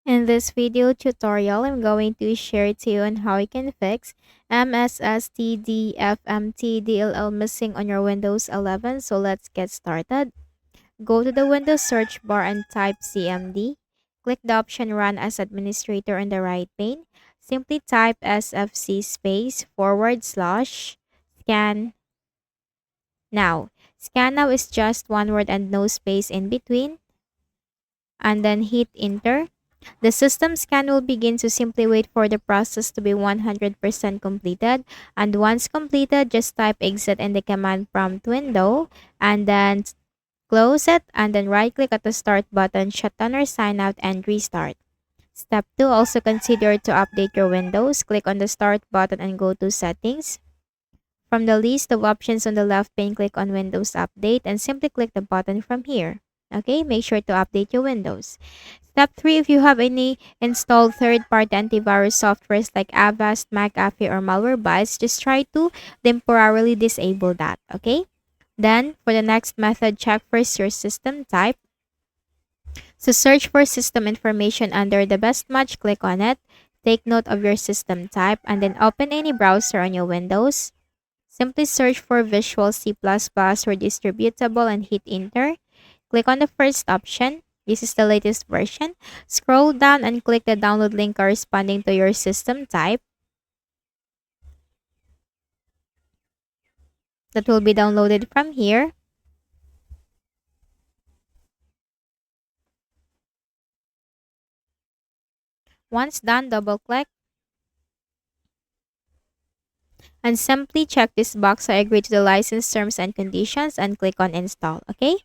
In this video tutorial, I'm going to share to you on how you can fix Msstdfmt.dll missing on your Windows 11. So let's get started. Go to the Windows search bar and type CMD. Click the option Run as Administrator on the right pane. Simply type sfc space / scan now. Scan now is just one word and no space in between. And then hit enter. The system scan will begin, so simply wait for the process to be 100% completed. And once completed, just type exit in the command prompt window and then close it and then right click at the start button, shut down or sign out and restart. Step 2, also consider to update your Windows. Click on the start button and go to settings. From the list of options on the left pane, click on Windows Update and simply click the button from here. Okay, make sure to update your Windows. Step 3, if you have any installed third-party antivirus softwares like Avast, McAfee, or Malwarebytes, just try to temporarily disable that, okay? Then, for the next method, check first your system type. So search for system information under the best match, click on it. Take note of your system type and then open any browser on your Windows. Simply search for Visual C++ or Distributable and hit enter. Click on the first option. This is the latest version. Scroll down and click the download link corresponding to your system type. That will be downloaded from here. Once done, double click and simply check this box. I agree to the license terms and conditions and click on install. Okay,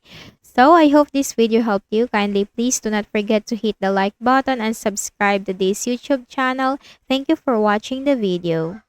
so I hope this video helped you. Kindly please do not forget to hit the like button and subscribe to this YouTube channel. Thank you for watching the video.